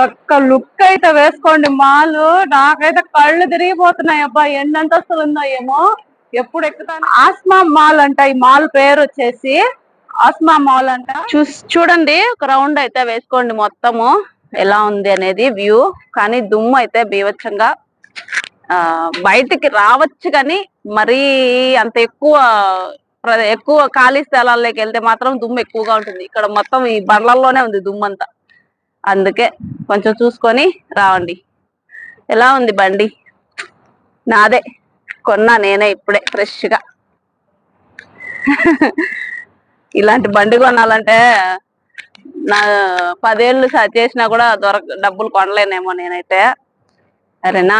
ఒక్క లుక్ అయితే వేసుకోండి మాల్. నాకైతే కళ్ళు తిరిగిపోతున్నాయి. అబ్బా ఎన్ని అంతస్తులు ఉందో ఏమో, ఎప్పుడు ఎక్కుతాను. ఆస్మా మాల్ అంట ఈ మాల్ పేరు వచ్చేసి, ఆస్మా మాల్ అంట. చూడండి ఒక రౌండ్ అయితే వేసుకోండి మొత్తము ఎలా ఉంది అనేది వ్యూ. కానీ దుమ్ము అయితే బీభత్సంగా, బయటికి రావచ్చు కానీ మరీ అంత ఎక్కువ ఖాళీ స్థలాల్లోకి వెళ్తే మాత్రం దుమ్ము ఎక్కువగా ఉంటుంది. ఇక్కడ మొత్తం ఈ బండ్లల్లోనే ఉంది దుమ్ము అంతా. అందుకే కొంచెం చూసుకొని రావండి. ఎలా ఉంది బండి? నాదే, కొన్నా నేనే ఇప్పుడే ఫ్రెష్ గా. ఇలాంటి బండి కొనాలంటే నా 10 ఏళ్ళు చేసినా కూడా డబ్బులు కొనలేనేమో నేనైతే. సరేనా,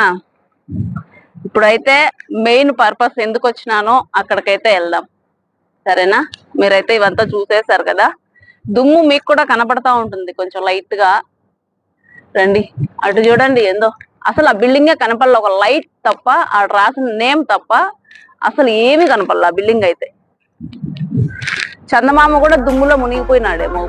ఇప్పుడైతే మెయిన్ పర్పస్ ఎందుకు వచ్చినానో అక్కడికైతే వెళ్దాం. సరేనా, మీరైతే ఇవంతా చూసేశారు కదా. దుమ్ము మీకు కూడా కనపడతా ఉంటుంది కొంచెం లైట్ గా. రండి, అటు చూడండి. ఏందో అసలు ఆ బిల్డింగే కనపడలే. ఒక లైట్ తప్ప, ఆ రాసిన నేమ్ తప్ప అసలు ఏమీ కనపడలే ఆ బిల్డింగ్ అయితే. చందమామ కూడా దుమ్ములో మునిగిపోయినాడేమో.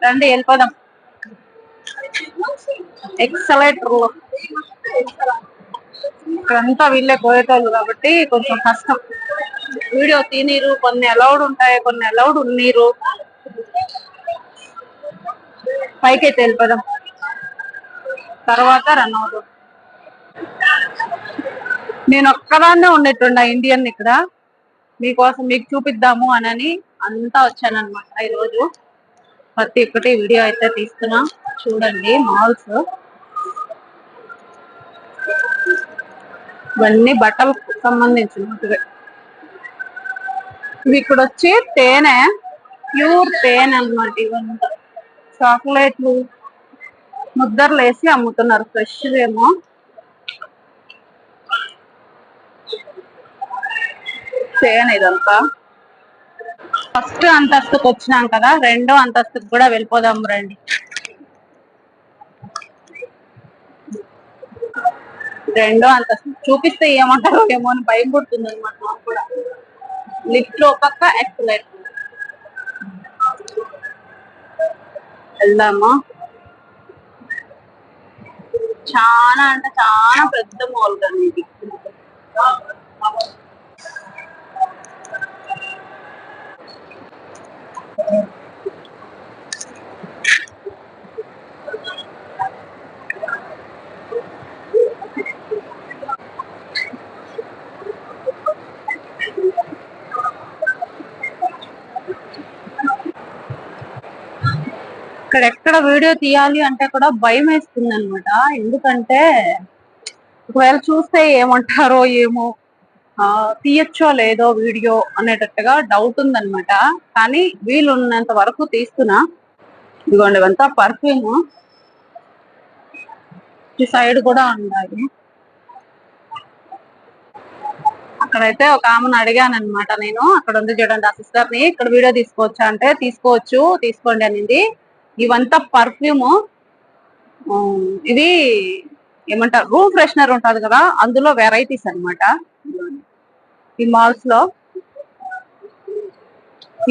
రండి వెళ్ళిపోదాం. ఎక్సలేటర్ లో ఇక్కడంతా వీళ్ళే పోయేటోళ్ళు కాబట్టి కొంచెం కష్టం. వీడియో తీనీరు, కొన్ని అలౌడ్ ఉంటాయి, కొన్ని అలౌడ్ ఉన్నీరు. పైకైతే వెళ్ళిపోదాం, తర్వాత రన్ అవుదాం. నేను ఒక్కదాన్నే ఉన్నట్టుండా ఇండియన్ ఇక్కడ, మీకోసం మీకు చూపిద్దాము అని అంతా వచ్చానమాట ఈరోజు. ప్రతి ఒక్కటి వీడియో అయితే తీస్తున్నా చూడండి. మాల్స్ ఇవన్నీ బట్టలకు సంబంధించినట్టుగా. ఇవి ఇక్కడ వచ్చి తేనె, ప్యూర్ తేనె అనమాట. ఇవంతా చాక్లెట్లు ముద్దర్లు వేసి అమ్ముతున్నారు, ఫ్రెష్ ఏమో. తేనె ఇదంతా. ఫస్ట్ అంతస్తుకు వచ్చినాం కదా, రెండో అంతస్తుకు కూడా వెళ్ళిపోదాం రండి. రెండో అంతస్తు చూపిస్తే ఏమంటారో ఏమో అని భయం పుడుతుంది అనమాట నాకు కూడా. లిఫ్ట్ లో పక్క ఎక్సలేటర్ వెళ్దామా. చాలా అంటే చాలా పెద్ద మాల్ కానీ ఇది. ఇక్కడ ఎక్కడ వీడియో తీయాలి అంటే కూడా భయం వేస్తుంది అనమాట. ఎందుకంటే ఒకవేళ చూస్తే ఏమంటారో ఏమో, తీయచ్చో లేదో వీడియో అనేటట్టుగా డౌట్ ఉందన్నమాట. కానీ వీలున్నంత వరకు తీస్తున్నా. ఇదిగోండి ఇవంతా పర్ఫ్యూమ్. ఈ సైడ్ కూడా ఉన్నాయి. అక్కడైతే ఒక ఆమెను అడిగాను అనమాట నేను, అక్కడ ఉంది చూడండి ఆ సిస్టర్ ని, ఇక్కడ వీడియో తీసుకోవచ్చా అంటే తీసుకోవచ్చు తీసుకోండి అనింది. ఇవంతా పర్ఫ్యూమ్. ఇది ఏమంటారు, రూమ్ ఫ్రెషనర్ ఉంటది కదా, అందులో వెరైటీస్ అనమాట ఈ మాల్స్ లో.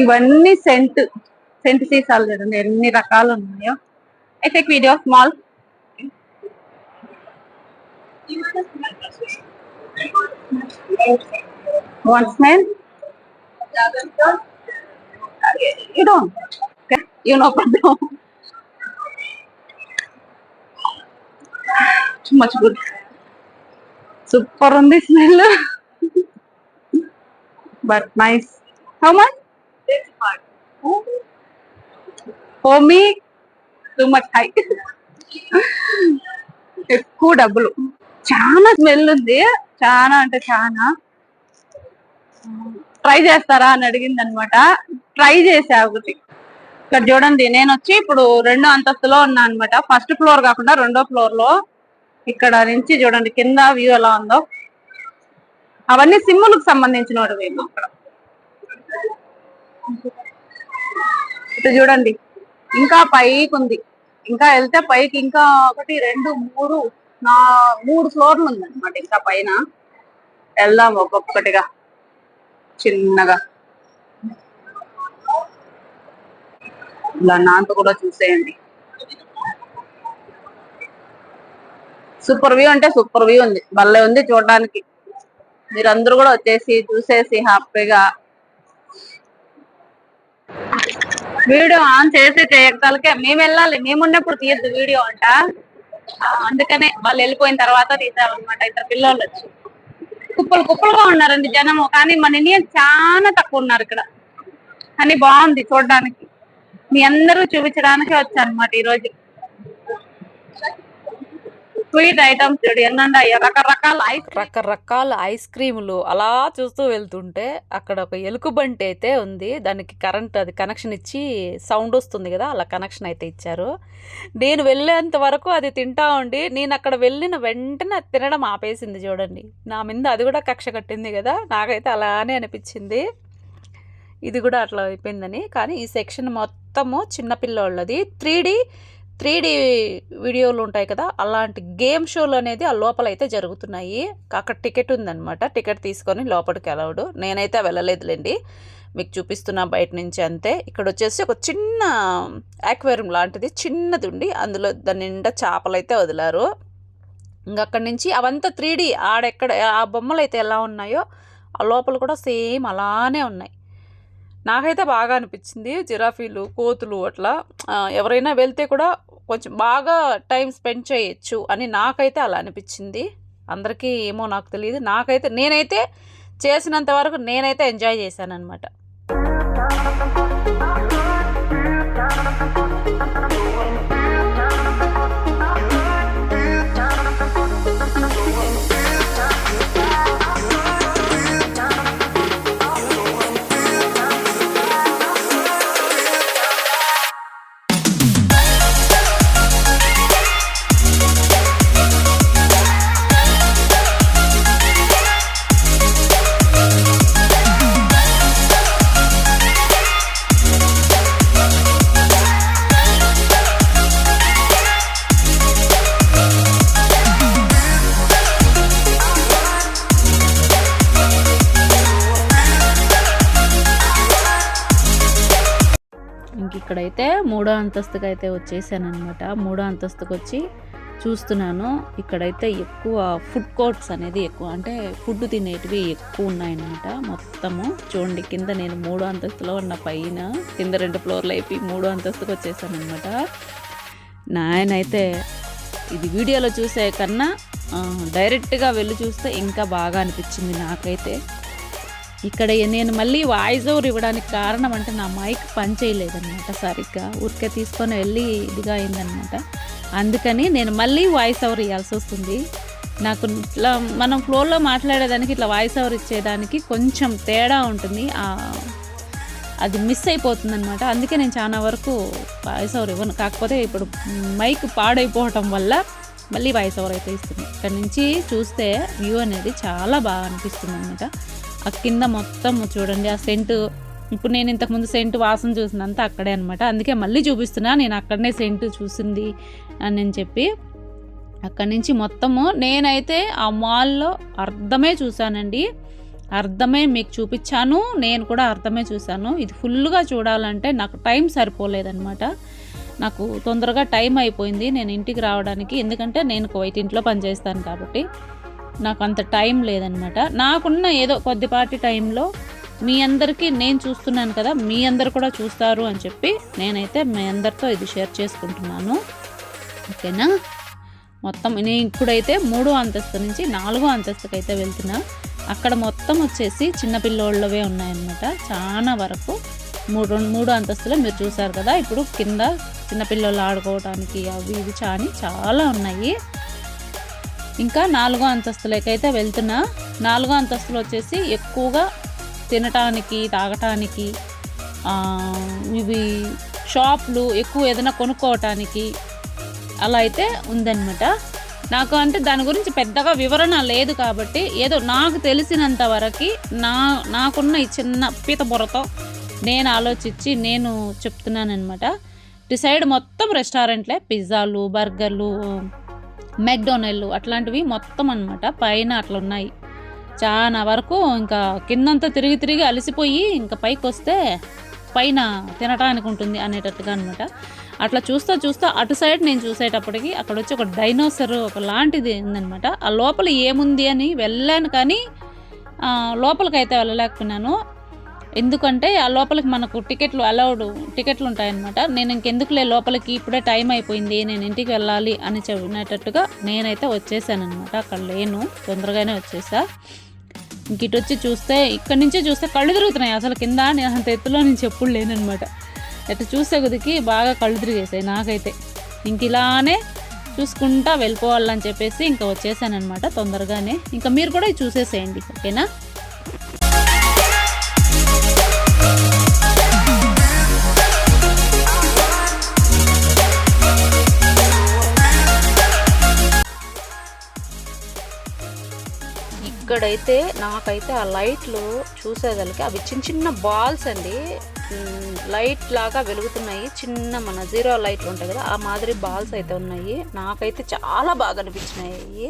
ఇవన్నీ సెంట్ సీసాలు చూడండి ఎన్ని రకాలు ఉన్నాయో. I take video small. One smell? You don't. Okay. You know problem. Too much good. Super on the smell. But nice. How much? 35. For me, too much high. ఎక్కువ డబ్బులు. చాలా స్మెల్ ఉంది, చాలా అంటే చాలా. ట్రై చేస్తారా అని అడిగింది అనమాట. ట్రై చేసా ఒకటి. ఇక్కడ చూడండి, నేను వచ్చి ఇప్పుడు రెండో అంతస్తులో ఉన్నా అనమాట. ఫస్ట్ ఫ్లోర్ కాకుండా రెండో ఫ్లోర్ లో. ఇక్కడ నుంచి చూడండి కింద వ్యూ ఎలా ఉందో. అవన్నీ సిమ్ములకు సంబంధించిన వాడు అక్కడ. ఇటు చూడండి ఇంకా పైకి ఉంది. ఇంకా వెళ్తే పైకి ఇంకా 1 2 3 ఫ్లోర్లు ఉంది అనమాట ఇంకా పైన. వెళ్దాం ఒక్కొక్కటిగా చిన్నగా. ఇలా నాతో కూడా చూసేయండి. సూపర్ వ్యూ అంటే సూపర్ వ్యూ ఉంది, భలే ఉంది చూడడానికి. మీరందరూ కూడా వచ్చేసి చూసేసి హ్యాపీగా. వీడియో ఆన్ చేసి చేయగలిగే మేము వెళ్ళాలి, మేమున్నప్పుడు తీయద్దు వీడియో అంట. అందుకనే వాళ్ళు వెళ్ళిపోయిన తర్వాత తీసామన్నమాట. ఇద్దరు పిల్లలు వచ్చి కుప్పలుగా ఉన్నారండి జనము. కానీ మన ఇండియన్ చాలా తక్కువ ఉన్నారు ఇక్కడ. కానీ బాగుంది చూడడానికి. మీ అందరూ చూపించడానికి వచ్చానమాట ఈరోజు. స్వీట్ ఐటమ్స్ రకరకాల ఐస్ క్రీములు అలా చూస్తూ వెళ్తుంటే అక్కడ ఒక ఎలుకబంటి అయితే ఉంది. దానికి కరెంట్ అది కనెక్షన్ ఇచ్చి సౌండ్ వస్తుంది కదా, అలా కనెక్షన్ అయితే ఇచ్చారు. నేను వెళ్ళేంత వరకు అది తింటా ఉండి, నేను అక్కడ వెళ్ళిన వెంటనే అది తినడం ఆపేసింది. చూడండి, నా మీద అది కూడా కక్ష కట్టింది కదా. నాకైతే అలానే అనిపించింది ఇది కూడా అట్లా అయిపోయిందని. కానీ ఈ సెక్షన్ మొత్తము చిన్నపిల్లోళ్ళది. 3D వీడియోలు ఉంటాయి కదా, అలాంటి గేమ్ షోలు అనేది ఆ లోపల అయితే జరుగుతున్నాయి. అక్కడ టికెట్ ఉందన్నమాట. టికెట్ తీసుకొని లోపలికి అలౌడ్. నేనైతే వెళ్ళలేదులేండి. మీకు చూపిస్తున్నా బయట నుంచి అంతే. ఇక్కడ వచ్చేసి ఒక చిన్న యాక్వేరియం లాంటిది చిన్నది ఉండి అందులో దాని నిండా చేపలు అయితే వదిలారు. ఇంకా అక్కడి నుంచి అవంతా 3D ఆడెక్కడ ఆ బొమ్మలు అయితే ఎలా ఉన్నాయో ఆ లోపల కూడా సేమ్ అలానే ఉన్నాయి. నాకైతే బాగా అనిపించింది. జిరాఫీలు, కోతులు అట్లా ఎవరైనా వెళ్తే కూడా కొంచెం బాగా టైం స్పెండ్ చేయొచ్చు అని నాకైతే అలా అనిపించింది. అందరికీ ఏమో నాకు తెలియదు. నేనైతే చేసినంత వరకు నేనైతే ఎంజాయ్ చేశాను అనమాట. ఇక్కడైతే 3వ అంతస్తుకి అయితే వచ్చేసాను అనమాట. 3వ అంతస్తుకి వచ్చి చూస్తున్నాను. ఇక్కడైతే ఎక్కువ ఫుడ్ కోర్ట్స్ అనేది ఎక్కువ, అంటే ఫుడ్ తినేటివి ఎక్కువ ఉన్నాయన్నమాట. మొత్తము చూడండి, కింద నేను 3వ అంతస్తులో ఉన్న పైన కింద 2 ఫ్లోర్లు అయిపోయి 3వ అంతస్తుకి వచ్చేసాను అనమాట. నాయనైతే ఇది వీడియోలో చూసే కన్నా డైరెక్ట్గా వెళ్ళి చూస్తే ఇంకా బాగా అనిపించింది నాకైతే. ఇక్కడ నేను మళ్ళీ వాయిస్ ఓవర్ ఇవ్వడానికి కారణం అంటే నా మైక్ పని చేయలేదన్నమాట సరిగ్గా, ఊరికే తీసుకొని వెళ్ళి ఇదిగా అయిందనమాట. అందుకని నేను మళ్ళీ వాయిస్ ఓవర్ ఇవ్వాల్సి వస్తుంది. నాకు ఇట్లా మనం ఫ్లోర్లో మాట్లాడేదానికి ఇట్లా వాయిస్ ఓవర్ ఇచ్చేదానికి కొంచెం తేడా ఉంటుంది, అది మిస్ అయిపోతుంది అనమాట. అందుకే నేను చాలా వరకు వాయిస్ ఓవర్ ఇవ్వను. కాకపోతే ఇప్పుడు మైక్ పాడైపోవటం వల్ల మళ్ళీ వాయిస్ ఓవర్ అయితే ఇస్తుంది. ఇక్కడ నుంచి చూస్తే వ్యూ అనేది చాలా బాగా అనిపిస్తుంది అనమాట. ఆ కింద మొత్తం చూడండి, ఆ సెంటు, ఇప్పుడు నేను ఇంతకుముందు సెంటు వాసన చూసినంత అక్కడే అనమాట. అందుకే మళ్ళీ చూపిస్తున్నా, నేను అక్కడనే సెంటు చూసింది అని చెప్పి. అక్కడి నుంచి మొత్తము నేనైతే ఆ మాల్లో అర్ధమే చూశానండి. అర్ధమే మీకు చూపించాను, నేను కూడా అర్ధమే చూశాను. ఇది ఫుల్గా చూడాలంటే నాకు టైం సరిపోలేదన్నమాట. నాకు తొందరగా టైం అయిపోయింది నేను ఇంటికి రావడానికి. ఎందుకంటే నేను కువైట్ ఇంట్లో పనిచేస్తాను కాబట్టి నాకు అంత టైం లేదనమాట. నాకున్న ఏదో కొద్దిపాటి టైంలో మీ అందరికీ నేను చూస్తున్నాను కదా, మీ అందరు కూడా చూస్తారు అని చెప్పి నేనైతే మీ అందరితో ఇది షేర్ చేసుకుంటున్నాను. ఓకేనా? మొత్తం నేను ఇప్పుడైతే 3వ అంతస్తు నుంచి 4వ అంతస్తుకి అయితే వెళ్తున్నా. అక్కడ మొత్తం వచ్చేసి చిన్నపిల్లోళ్ళవే ఉన్నాయన్నమాట. చాలా వరకు 3 అంతస్తులో మీరు చూసారు కదా. ఇప్పుడు కింద చిన్నపిల్లలు ఆడుకోవడానికి అవి ఇవి చాలా ఉన్నాయి. ఇంకా 4వ అంతస్తులకైతే వెళ్తున్నా. 4వ అంతస్తులో వచ్చేసి ఎక్కువగా తినటానికి, తాగటానికి, ఇవి షాపులు ఎక్కువ ఏదైనా కొనుక్కోవటానికి అలా అయితే ఉందన్నమాట. నాకు అంటే దాని గురించి పెద్దగా వివరణ లేదు కాబట్టి ఏదో నాకు తెలిసినంత వరకు నాకున్న ఈ చిన్న పీత బుర్రతో నేను ఆలోచించి నేను చెప్తున్నానమాట. డిసైడ్ మొత్తం రెస్టారెంట్లే, పిజ్జాలు, బర్గర్లు, మెక్డొనాల్డ్ అట్లాంటివి మొత్తం అనమాట. పైన అట్లా ఉన్నాయి చాలా వరకు. ఇంకా కిందంతా తిరిగి అలసిపోయి ఇంకా పైకి వస్తే పైన తినటానికి ఉంటుంది అనేటట్టుగా అనమాట. అట్లా చూస్తా అటు సైడ్ నేను చూసేటప్పటికి అక్కడ వచ్చి ఒక డైనోసర్ ఒక లాంటిది ఉందనమాట. ఆ లోపల ఏముంది అని వెళ్ళాను కానీ లోపలికైతే వెళ్ళలేకపోయినాను. ఎందుకంటే ఆ లోపలికి మనకు టికెట్లు ఉంటాయన్నమాట. నేను ఇంకెందుకులే లోపలికి, ఇప్పుడే టైం అయిపోయింది, నేను ఇంటికి వెళ్ళాలి అని చెప్పినట్టుగా నేనైతే వచ్చేసానమాట. అక్కడ లేను, తొందరగానే వచ్చేసా. ఇంక ఇటు వచ్చి చూస్తే, ఇక్కడి నుంచే చూస్తే కళ్ళు తిరుగుతున్నాయి. అసలు కింద నేను అంత ఎత్తులో నుంచి ఎప్పుడు లేనమాట. అటు చూసే కొద్దికి బాగా కళ్ళు తిరిగేసాయి నాకైతే. ఇంక ఇలానే చూసుకుంటా వెళ్ళిపోవాలని చెప్పేసి ఇంకా వచ్చేసానమాట తొందరగానే. ఇంకా మీరు కూడా చూసేసేయండి, ఓకేనా? ఇక్కడైతే నాకైతే ఆ లైట్లు చూసేదానికి అవి చిన్న బాల్స్ అండి, లైట్ లాగా వెలుగుతున్నాయి. చిన్న మన 0 లైట్లు ఉంటాయి కదా, ఆ మాదిరి బాల్స్ అయితే ఉన్నాయి. నాకైతే చాలా బాగా అనిపించినాయి.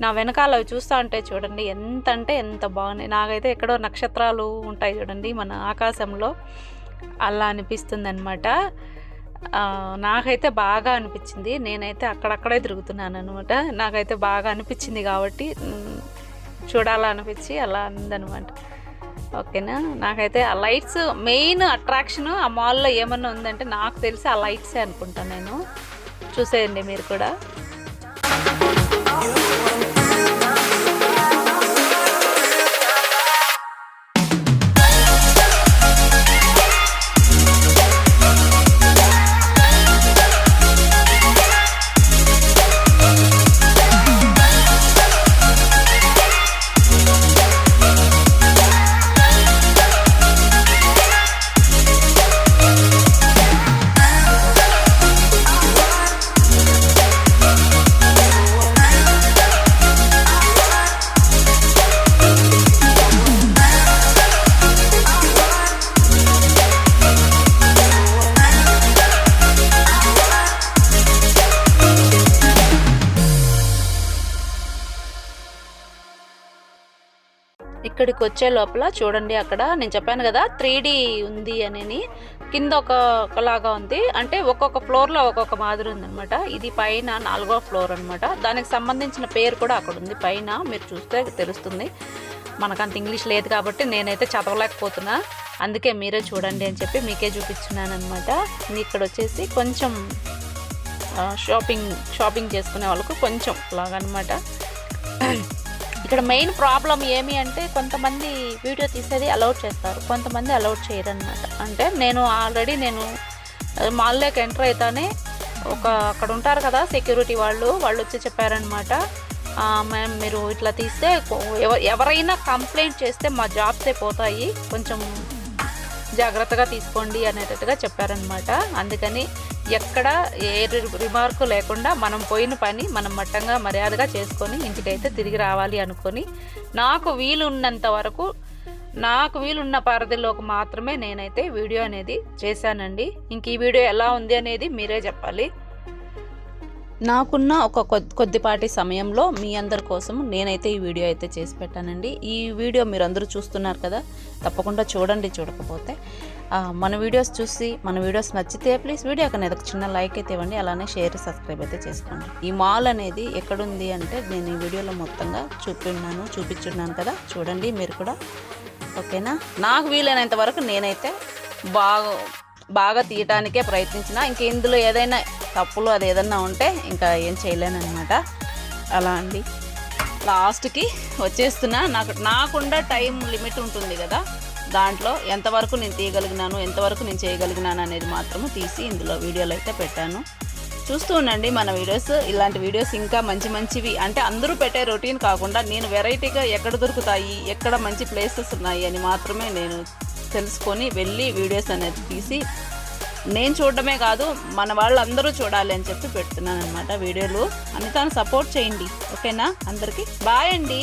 నా వెనకాల అవి చూస్తూ ఉంటే చూడండి ఎంత అంటే ఎంత బాగున్నాయి. నాకైతే ఎక్కడో నక్షత్రాలు ఉంటాయి చూడండి మన ఆకాశంలో, అలా అనిపిస్తుంది అనమాట. నాకైతే బాగా అనిపించింది. నేనైతే అక్కడక్కడే తిరుగుతున్నాను అనమాట. నాకైతే బాగా అనిపించింది కాబట్టి చూడాలనిపించి అలా ఉందనమాట. ఓకేనా. నాకైతే ఆ లైట్స్ మెయిన్ అట్రాక్షన్ ఆ మాల్లో ఏమన్నా ఉందంటే నాకు తెలిసి ఆ లైట్సే అనుకుంటాను నేను. చూసేయండి మీరు కూడా. ఇక్కడికి వచ్చే లోపల చూడండి, అక్కడ నేను చెప్పాను కదా 3D ఉంది అని. కింద ఒకలాగా ఉంది, అంటే ఒక్కొక్క ఫ్లోర్లో ఒక్కొక్క మాదిరి ఉందనమాట. ఇది పైన 4వ ఫ్లోర్ అనమాట. దానికి సంబంధించిన పేరు కూడా అక్కడ ఉంది పైన, మీరు చూస్తే తెలుస్తుంది. మనకంత ఇంగ్లీష్ లేదు కాబట్టి నేనైతే చదవలేకపోతున్నా, అందుకే మీరే చూడండి అని చెప్పి మీకే చూపించున్నాను అనమాట. ఇక్కడ వచ్చేసి కొంచెం షాపింగ్ చేసుకునే వాళ్ళకు కొంచెం లాగా అనమాట. ఇక్కడ మెయిన్ ప్రాబ్లం ఏమి అంటే కొంతమంది వీడియో తీసేది అలౌడ్ చేస్తారు, కొంతమంది అలౌడ్ చేయరు అనమాట. అంటే నేను ఆల్రెడీ మాల్లోకి ఎంటర్ అవుతానే అక్కడ ఉంటారు కదా సెక్యూరిటీ వాళ్ళు వచ్చి చెప్పారనమాట, మ్యామ్ మీరు ఇట్లా తీస్తే ఎవరైనా కంప్లైంట్ చేస్తే మా జాబ్సే పోతాయి, కొంచెం జాగ్రత్తగా తీసుకోండి అనేటట్టుగా చెప్పారనమాట. అందుకని ఎక్కడ ఏ రిమార్కు లేకుండా మనం పోయిన పని మనం మట్టంగా మర్యాదగా చేసుకొని ఇంటికైతే తిరిగి రావాలి అనుకొని, నాకు వీలున్న పరిధిలోకి మాత్రమే నేనైతే వీడియో అనేది చేశానండి. ఇంక ఈ వీడియో ఎలా ఉంది అనేది మీరే చెప్పాలి. నాకున్న ఒక కొద్దిపాటి సమయంలో మీ అందరి కోసం నేనైతే ఈ వీడియో అయితే చేసి పెట్టానండి. ఈ వీడియో మీరు అందరూ చూస్తున్నారు కదా, తప్పకుండా చూడండి. చూడకపోతే మన వీడియోస్ చూసి మన వీడియోస్ నచ్చితే ప్లీజ్ వీడియోకి అనేది ఒక చిన్న లైక్ అయితే ఇవ్వండి, అలానే షేర్ సబ్స్క్రైబ్ అయితే చేసుకోండి. ఈ మాల్ అనేది ఎక్కడుంది అంటే నేను ఈ వీడియోలో మొత్తంగా చూపించున్నాను కదా, చూడండి మీరు కూడా. ఓకేనా. నాకు వీలైనంత వరకు నేనైతే బాగా తీయటానికే ప్రయత్నించిన. ఇంక ఇందులో ఏదైనా తప్పులు అది ఏదన్నా ఉంటే ఇంకా ఏం చేయలేను అనమాట. అలా అండి, లాస్ట్కి వచ్చేస్తున్నా. నాకుండా టైం లిమిట్ ఉంటుంది కదా, దాంట్లో ఎంతవరకు నేను తీయగలిగినాను, ఎంతవరకు నేను చేయగలిగినాను అనేది మాత్రము తీసి ఇందులో వీడియోలు అయితే పెట్టాను. చూస్తూ ఉండండి మన వీడియోస్. ఇలాంటి వీడియోస్ ఇంకా మంచివి, అంటే అందరూ పెట్టే రొటీన్ కాకుండా నేను వెరైటీగా ఎక్కడ దొరుకుతాయి, ఎక్కడ మంచి ప్లేసెస్ ఉన్నాయి అని మాత్రమే నేను తెలుసుకొని వెళ్ళి వీడియోస్ అనేది తీసి నేను చూడడమే కాదు మన వాళ్ళందరూ చూడాలి అని చెప్పి పెడుతున్నాను అనమాట వీడియోలు. అనితాను సపోర్ట్ చేయండి. ఓకేనా. అందరికీ బాయ్ అండి.